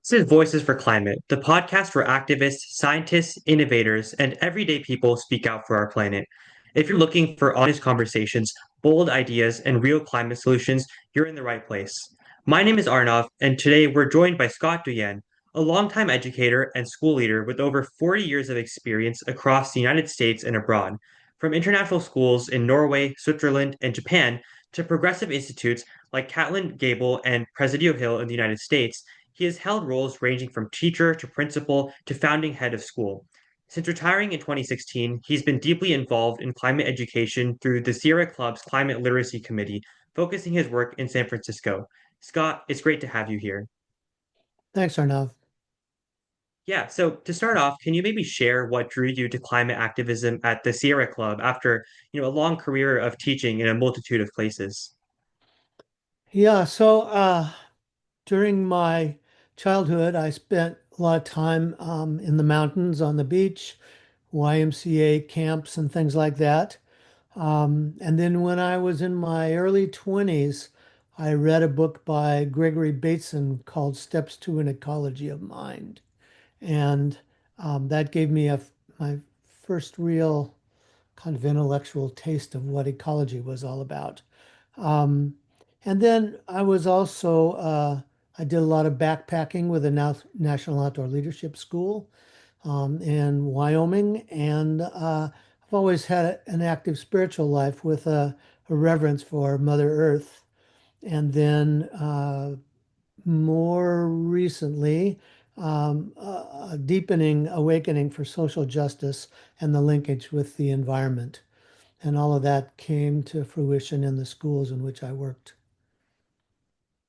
This is Voices for Climate, the podcast where activists, scientists, innovators, and everyday people speak out for our planet. If you're looking for honest conversations, bold ideas, and real climate solutions, you're in the right place. My name is Arnav, and today we're joined by Scott Duyan, a longtime educator and school leader with over 40 years of experience across the United States and abroad, from international schools in Norway, Switzerland, and Japan to progressive institutes like Catlin Gable and Presidio Hill in the United States. He has held roles ranging from teacher to principal to founding head of school. Since retiring in 2016, he's been deeply involved in climate education through the Sierra Club's Climate Literacy Committee, focusing his work in San Francisco. Scott, it's great to have you here. Thanks, Arnav. Yeah, so to start off, can you maybe share what drew you to climate activism at the Sierra Club after, a long career of teaching in a multitude of places? Yeah, during my childhood, I spent a lot of time in the mountains, on the beach, YMCA camps, and things like that. And then when I was in my early 20s, I read a book by Gregory Bateson called Steps to an Ecology of Mind. And that gave me my first real kind of intellectual taste of what ecology was all about. Um, and then I did a lot of backpacking with the National Outdoor Leadership School in Wyoming. And I've always had an active spiritual life with a reverence for Mother Earth. And then more recently, a deepening awakening for social justice and the linkage with the environment. And all of that came to fruition in the schools in which I worked.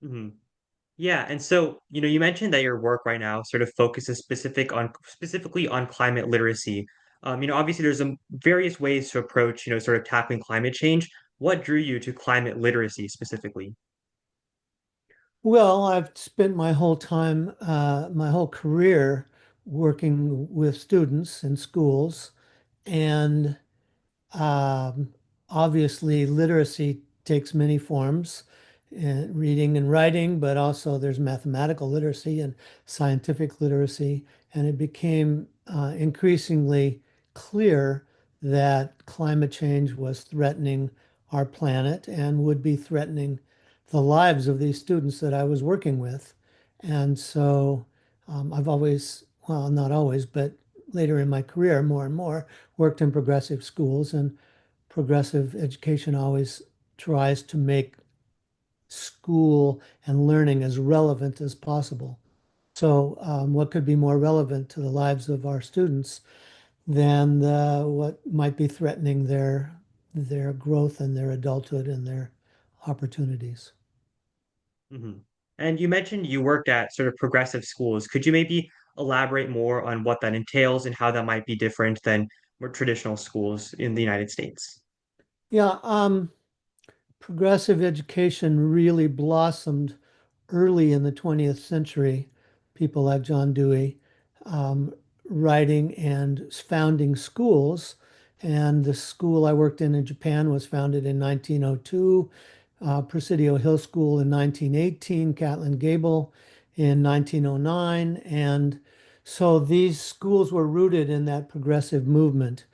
Mhm. Yeah, and so, you mentioned that your work right now sort of focuses specifically on climate literacy. Obviously there's various ways to approach, sort of tackling climate change. What drew you to climate literacy specifically? Well, I've spent my whole career working with students in schools, and Um, obviously, literacy takes many forms, reading and writing, but also there's mathematical literacy and scientific literacy. And it became increasingly clear that climate change was threatening our planet and would be threatening the lives of these students that I was working with. And so I've always, well, not always, but later in my career, more and more, worked in progressive schools, and progressive education always tries to make school and learning as relevant as possible. So, what could be more relevant to the lives of our students than what might be threatening their growth and their adulthood and their opportunities? Hmm. And you mentioned you worked at sort of progressive schools. Could you maybe elaborate more on what that entails and how that might be different than more traditional schools in the United States? Yeah, progressive education really blossomed early in the 20th century. People like John Dewey um, writing and founding schools. And the school I worked in Japan was founded in 1902, Presidio Hill School in 1918, Catlin Gable in 1909. And so these schools were rooted in that progressive movement.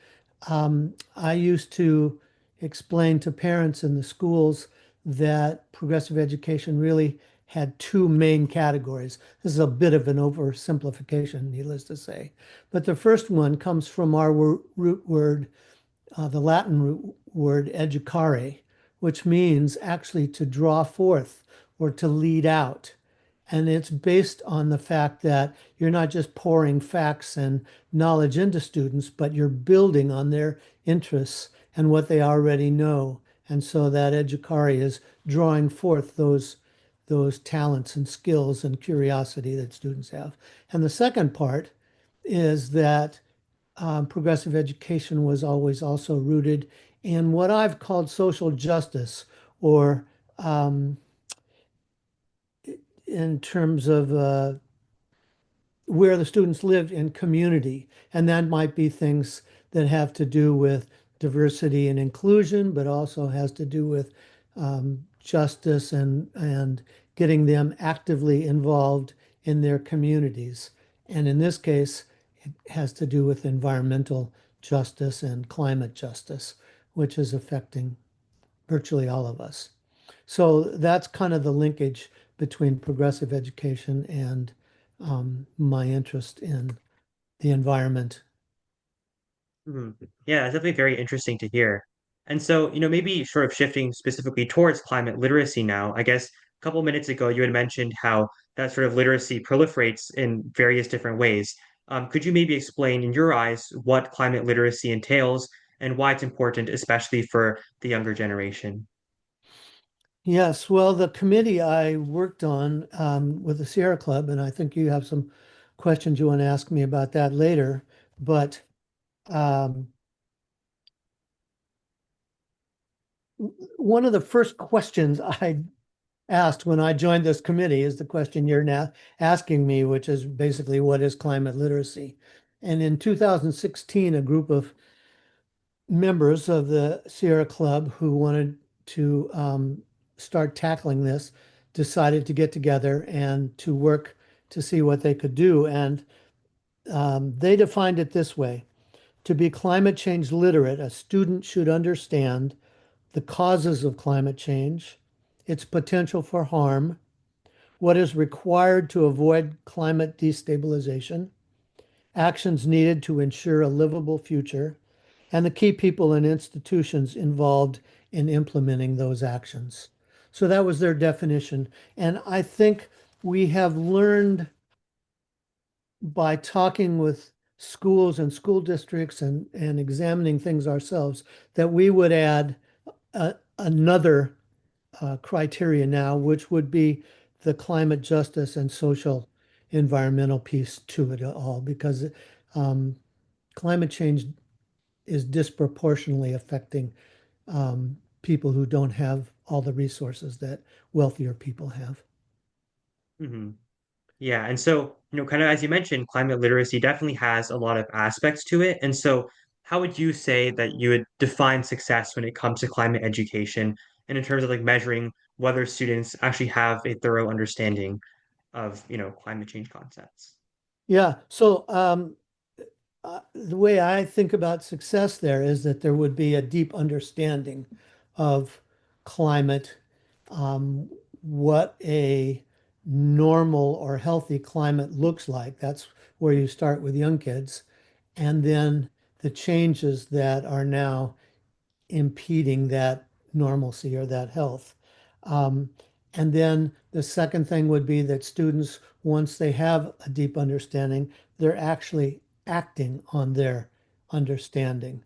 I used to explain to parents in the schools that progressive education really had two main categories. This is a bit of an oversimplification, needless to say. But the first one comes from our root word, the Latin root word educare, which means actually to draw forth or to lead out. And it's based on the fact that you're not just pouring facts and knowledge into students, but you're building on their interests and what they already know. And so that educare is drawing forth those talents and skills and curiosity that students have. And the second part is that progressive education was always also rooted in what I've called social justice, or um, in terms of where the students lived in community. And that might be things that have to do with diversity and inclusion, but also has to do with justice and getting them actively involved in their communities. And in this case, it has to do with environmental justice and climate justice, which is affecting virtually all of us. So that's kind of the linkage between progressive education and my interest in the environment. Mhm. Yeah, it's definitely very interesting to hear. And so, maybe sort of shifting specifically towards climate literacy now, I guess a couple minutes ago you had mentioned how that sort of literacy proliferates in various different ways. Could you maybe explain, in your eyes, what climate literacy entails and why it's important, especially for the younger generation? Yes, well, the committee I worked on with the Sierra Club, and I think you have some questions you want to ask me about that later, but um, one of the first questions I asked when I joined this committee is the question you're now asking me, which is basically what is climate literacy? And in 2016, a group of members of the Sierra Club who wanted to start tackling this decided to get together and to work to see what they could do. And they defined it this way: to be climate change literate, a student should understand the causes of climate change, its potential for harm, what is required to avoid climate destabilization, actions needed to ensure a livable future, and the key people and institutions involved in implementing those actions. So that was their definition. And I think we have learned by talking with schools and school districts and examining things ourselves that we would add another criteria now, which would be the climate justice and social environmental piece to it all, because um, climate change is disproportionately affecting people who don't have all the resources that wealthier people have. Hmm. Yeah, and so, kind of as you mentioned, climate literacy definitely has a lot of aspects to it. And so, how would you say that you would define success when it comes to climate education and in terms of like measuring whether students actually have a thorough understanding of, climate change concepts? Yeah. So the way I think about success there is that there would be a deep understanding of climate, um, what a normal or healthy climate looks like. That's where you start with young kids. And then the changes that are now impeding that normalcy or that health. Um, and then the second thing would be that students, once they have a deep understanding, they're actually acting on their understanding.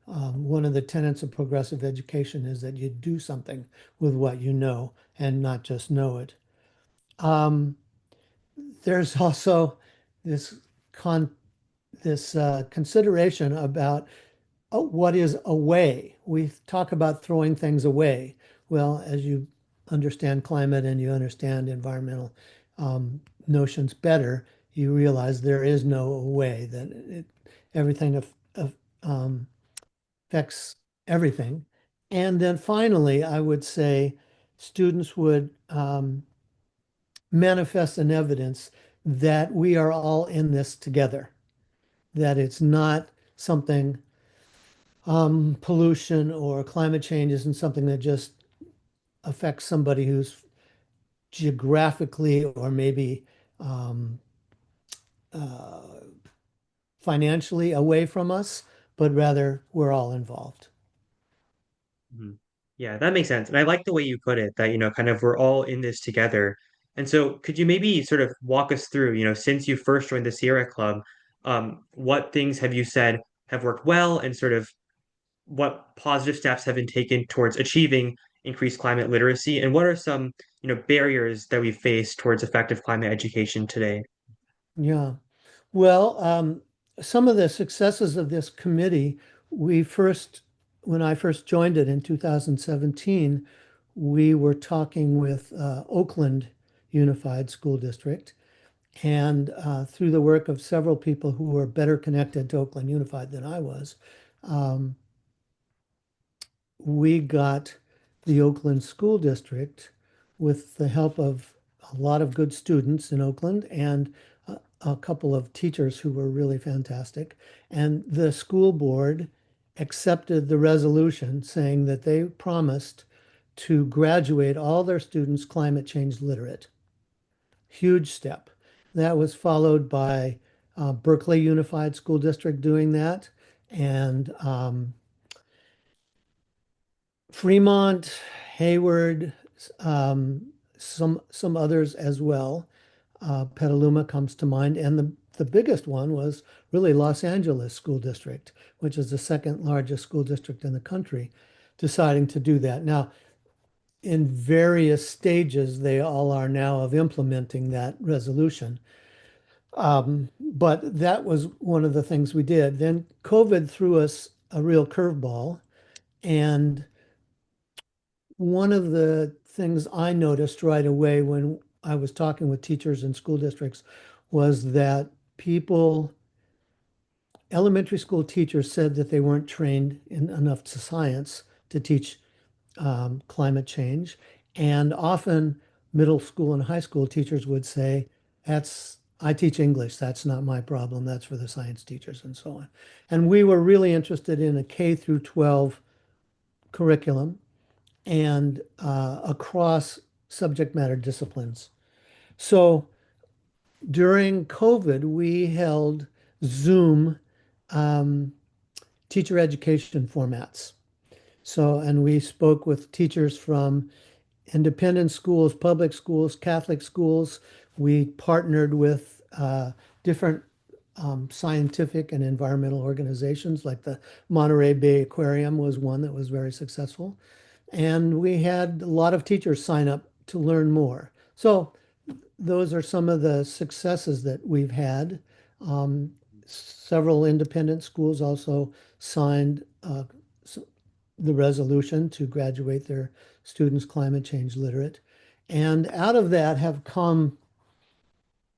One of the tenets of progressive education is that you do something with what you know and not just know it. Um, there's also this con this consideration about what is away. We talk about throwing things away. Well, as you understand climate and you understand environmental notions better, you realize there is no away, that everything um, affects everything. And then finally, I would say students would manifest an evidence that we are all in this together, that it's not something pollution or climate change isn't something that just affects somebody who's geographically or maybe um, uh, financially away from us, but rather we're all involved. Mhm. Yeah, that makes sense. And I like the way you put it that, kind of we're all in this together. And so could you maybe sort of walk us through, since you first joined the Sierra Club, what things have you said have worked well and sort of what positive steps have been taken towards achieving increased climate literacy? And what are some, barriers that we face towards effective climate education today? Yeah. Well, some of the successes of this committee, we first, when I first joined it in 2017, we were talking with Oakland Unified School District. And through the work of several people who were better connected to Oakland Unified than I was, um, we got the Oakland School District, with the help of a lot of good students in Oakland and a couple of teachers who were really fantastic. And the school board accepted the resolution saying that they promised to graduate all their students climate change literate. Huge step. That was followed by Berkeley Unified School District doing that, and Fremont, Hayward, some others as well. Petaluma comes to mind, and the biggest one was really Los Angeles School District, which is the second largest school district in the country, deciding to do that. Now, in various stages, they all are now of implementing that resolution. But that was one of the things we did. Then COVID threw us a real curveball, and one of the things I noticed right away when I was talking with teachers in school districts was that elementary school teachers said that they weren't trained in enough to science to teach climate change. And often middle school and high school teachers would say, I teach English. That's not my problem. That's for the science teachers and so on. And we were really interested in a K through 12 curriculum and across subject matter disciplines. So during COVID, we held Zoom um, teacher education formats. So, and we spoke with teachers from independent schools, public schools, Catholic schools. We partnered with different scientific and environmental organizations, like the Monterey Bay Aquarium was one that was very successful. And we had a lot of teachers sign up to learn more. So those are some of the successes that we've had. Um, Several independent schools also signed the resolution to graduate their students climate change literate. And out of that have come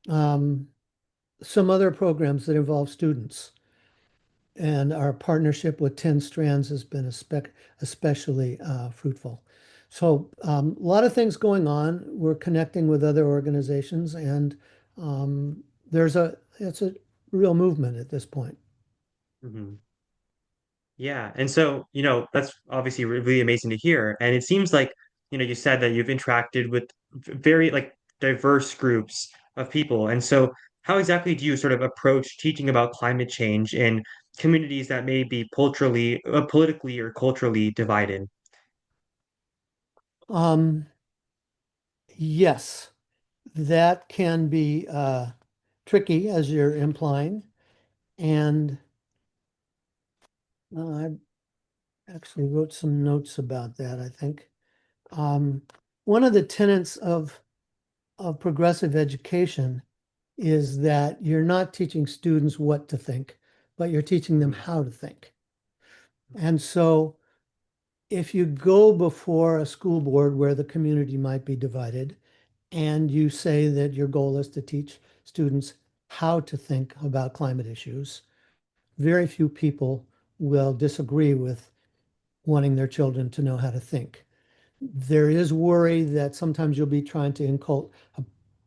um, some other programs that involve students. And our partnership with 10 Strands has been especially fruitful. So a lot of things going on. We're connecting with other organizations, and um, it's a real movement at this point. Mhm. Yeah. And so, that's obviously really amazing to hear. And it seems like, you said that you've interacted with very like diverse groups of people. And so how exactly do you sort of approach teaching about climate change in communities that may be politically or culturally divided? Um, yes, that can be tricky, as you're implying. And I actually wrote some notes about that, I think. Um, One of the tenets of progressive education is that you're not teaching students what to think, but you're teaching them Mhm. how to think. And so if you go before a school board where the community might be divided and you say that your goal is to teach students how to think about climate issues, very few people will disagree with wanting their children to know how to think. There is worry that sometimes you'll be trying to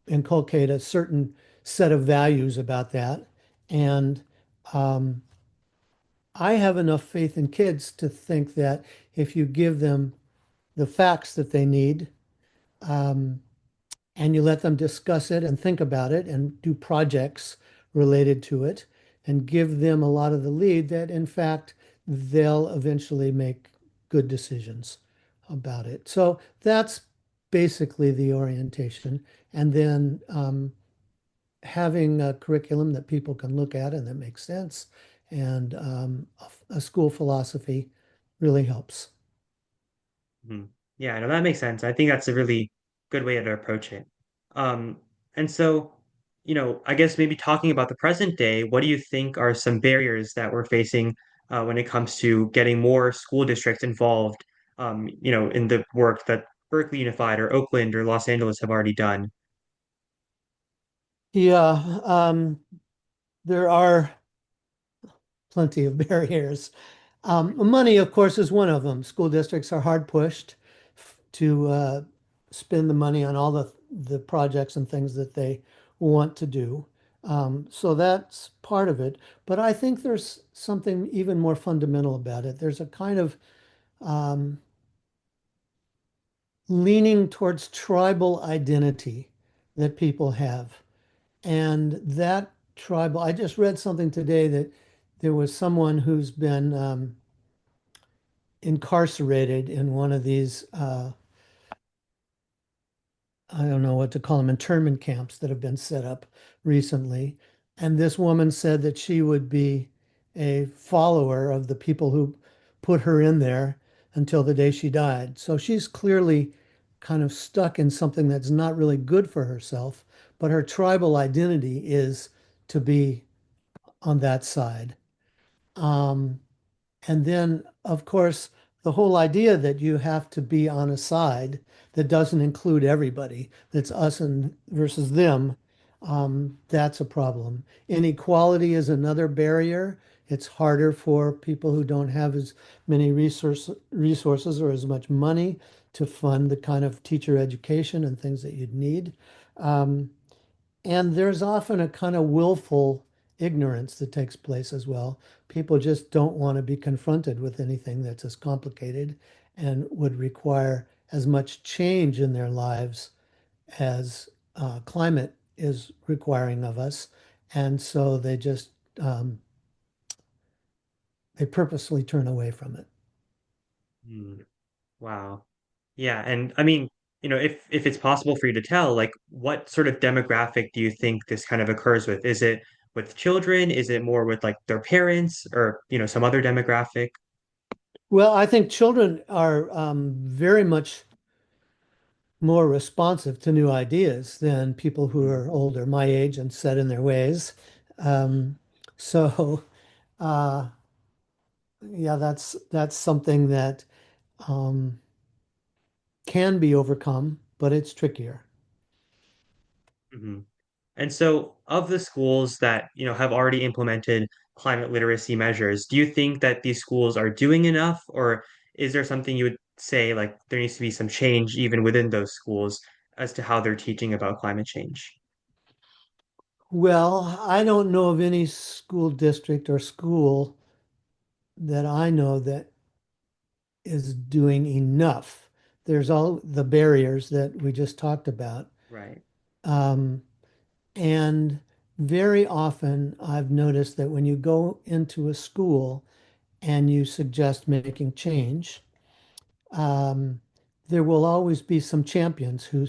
inculcate a certain set of values about that. And um, I have enough faith in kids to think that if you give them the facts that they need, um, and you let them discuss it and think about it and do projects related to it and give them a lot of the lead, that in fact they'll eventually make good decisions about it. So that's basically the orientation. And then having a curriculum that people can look at and that makes sense, and a school philosophy really helps. Mhm. Yeah, no, that makes sense. I think that's a really good way to approach it. Um, and so, I guess maybe talking about the present day, what do you think are some barriers that we're facing when it comes to getting more school districts involved, in the work that Berkeley Unified or Oakland or Los Angeles have already done? Yeah, there are plenty of barriers. Money, of course, is one of them. School districts are hard pushed to spend the money on all the the projects and things that they want to do. So that's part of it. But I think there's something even more fundamental about it. There's a kind of um, leaning towards tribal identity that people have. And that tribal, I just read something today that there was someone who's been incarcerated in one of these I don't know what to call them, internment camps that have been set up recently. And this woman said that she would be a follower of the people who put her in there until the day she died. So she's clearly kind of stuck in something that's not really good for herself, but her tribal identity is to be on that side. Um, and then, of course, the whole idea that you have to be on a side that doesn't include everybody, that's us and versus them, that's a problem. Inequality is another barrier. It's harder for people who don't have as many resources or as much money to fund the kind of teacher education and things that you'd need. Um, and there's often a kind of willful ignorance that takes place as well. People just don't want to be confronted with anything that's as complicated and would require as much change in their lives as climate is requiring of us. And so they just they purposely turn away from it. Hmm. Wow. Yeah, and I mean, if it's possible for you to tell, like what sort of demographic do you think this kind of occurs with? Is it with children? Is it more with like their parents or, some other demographic? Well, I think children are very much more responsive to new ideas than people who Mm, are older, my age, and set in their ways. Um, so, uh, yeah, that's something that um, can be overcome, but it's trickier. mhm. And so of the schools that, have already implemented climate literacy measures, do you think that these schools are doing enough, or is there something you would say like there needs to be some change even within those schools as to how they're teaching about climate change? Well, I don't know of any school district or school that I know that is doing enough. There's all the barriers that we just talked about. Right. Um, And very often I've noticed that when you go into a school and you suggest making change, um, there will always be some champions who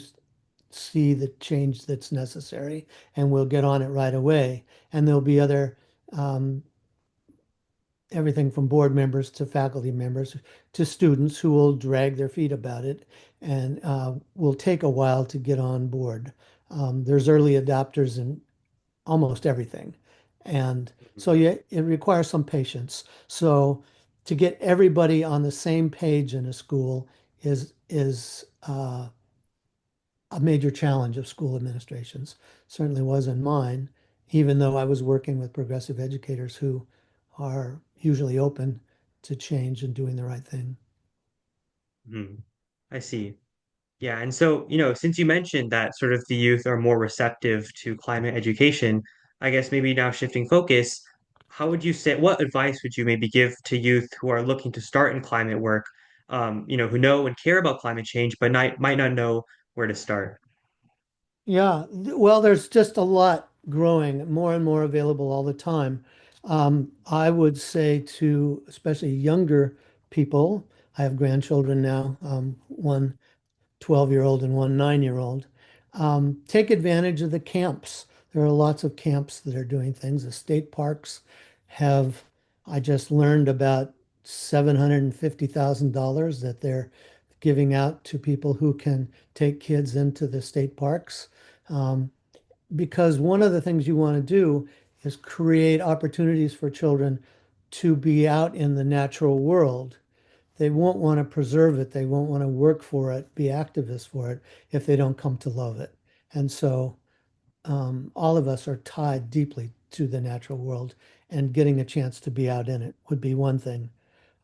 see the change that's necessary and will get on it right away. And there'll be other, um, everything from board members to faculty members to students who will drag their feet about it and will take a while to get on board. There's early adopters in almost everything. And Mhm. so yeah, it requires some patience. So to get everybody on the same page in a school is a major challenge of school administrations. Certainly was in mine, even though I was working with progressive educators who are usually open to change and doing the right thing. Mhm. I see. Yeah, and so, since you mentioned that sort of the youth are more receptive to climate education, I guess maybe now shifting focus, how would you say, what advice would you maybe give to youth who are looking to start in climate work, who know and care about climate change, but might not know where to start? Yeah, well, there's just a lot growing, more and more available all the time. I would say to especially younger people, I have grandchildren now, one 12-year-old and one 9-year-old. Take advantage of the camps. There are lots of camps that are doing things. The state parks have, I just learned about $750,000 that they're giving out to people who can take kids into the state parks. Um, because one of the things you want to do is create opportunities for children to be out in the natural world. They won't want to preserve it. They won't want to work for it, be activists for it if they don't come to love it. And so all of us are tied deeply to the natural world, and getting a chance to be out in it would be one thing.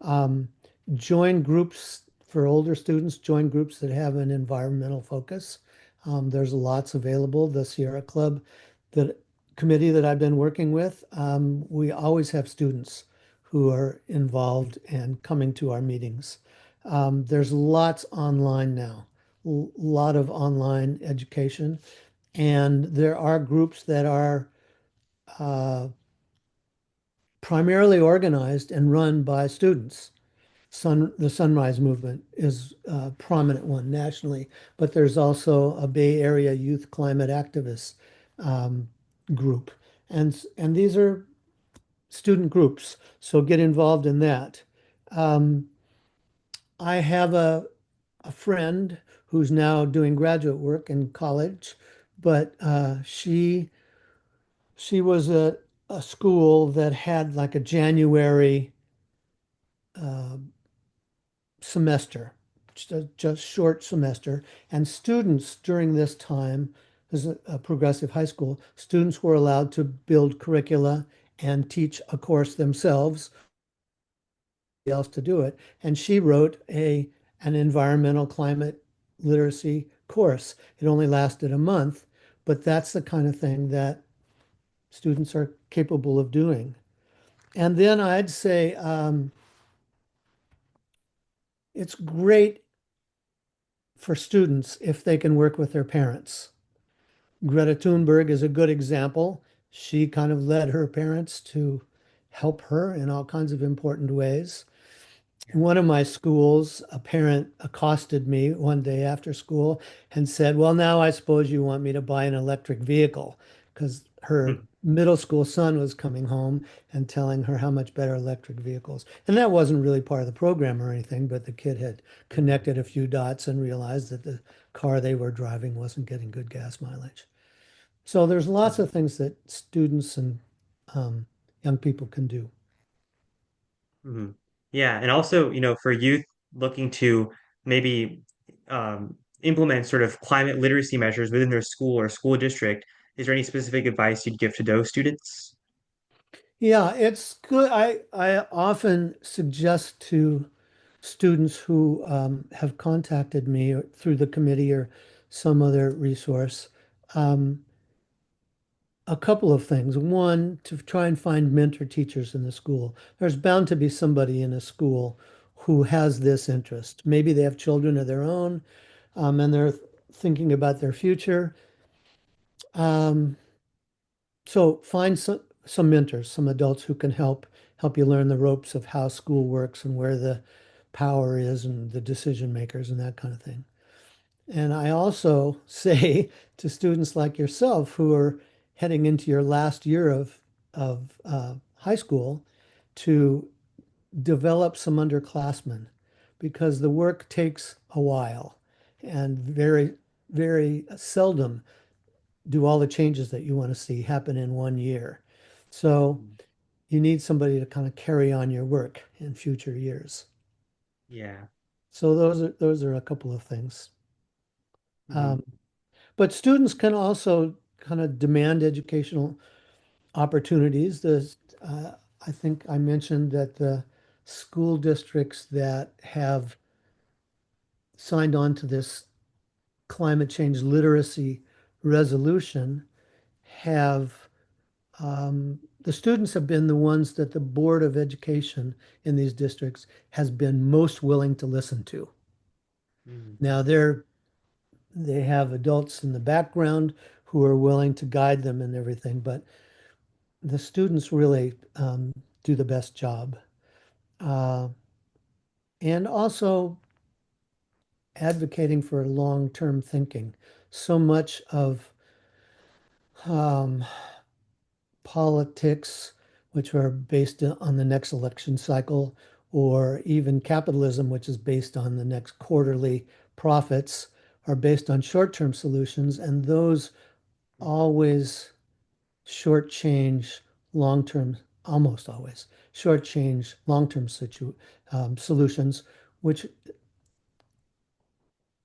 Um, join groups for older students, join groups that have an environmental focus. There's lots available. The Sierra Club, the committee that I've been working with, we always have students who are involved and coming to our meetings. There's lots online now, a lot of online education, and there are groups that are uh, primarily organized and run by students. The Sunrise Movement is a prominent one nationally, but there's also a Bay Area Youth Climate Activists um, group, and these are student groups. So get involved in that. Um, I have a friend who's now doing graduate work in college, but she was at a school that had like a January uh, semester, just short semester. And students during this time, this is a progressive high school, students were allowed to build curricula and teach a course themselves, else to do it. And she wrote an environmental climate literacy course. It only lasted a month, but that's the kind of thing that students are capable of doing. And then I'd say it's great for students if they can work with their parents. Greta Thunberg is a good example. She kind of led her parents to help her in all kinds of important ways. In one of my schools, a parent accosted me one day after school and said, "Well, now I suppose you want me to buy an electric vehicle," because her middle school son was coming home and telling her how much better electric vehicles. And that wasn't really part of the program or anything, but the kid had connected a few dots and realized that the car they were driving wasn't getting good gas mileage. So there's lots of things that students and um, young people can do. Mhm. Yeah, and also, for youth looking to maybe implement sort of climate literacy measures within their school or school district, is there any specific advice you'd give to those students? Yeah, it's good. I often suggest to students who have contacted me through the committee or some other resource um, a couple of things. One, to try and find mentor teachers in the school. There's bound to be somebody in a school who has this interest. Maybe they have children of their own and they're thinking about their future. Um, So find some mentors, some adults who can help you learn the ropes of how school works and where the power is and the decision makers and that kind of thing. And I also say to students like yourself who are heading into your last year of high school to develop some underclassmen because the work takes a while and very seldom do all the changes that you want to see happen in 1 year. So Mhm. you need somebody to kind of carry on your work in future years. Yeah. So those are a couple of things. Mhm. Um, but students can also kind of demand educational opportunities. I think I mentioned that the school districts that have signed on to this climate change literacy resolution have the students have been the ones that the Board of Education in these districts has been most willing to listen to. Mhm. Now they have adults in the background who are willing to guide them and everything, but the students really do the best job. Uh, and also advocating for long-term thinking. So much of um, politics, which are based on the next election cycle, or even capitalism, which is based on the next quarterly profits, are based on short-term solutions, and those always shortchange long-term, almost always shortchange long-term solutions, which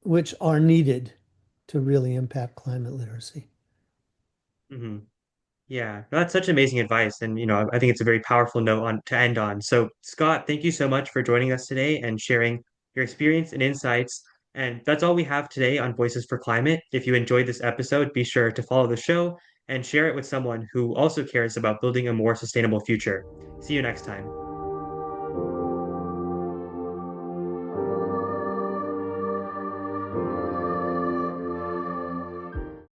which are needed to really impact climate literacy. Mhm. Yeah, no, that's such amazing advice, and I think it's a very powerful note on to end on. So, Scott, thank you so much for joining us today and sharing your experience and insights And that's all we have today on Voices for Climate. If you enjoyed this episode, be sure to follow the show and share it with someone who also cares about building a more sustainable future. See you next time.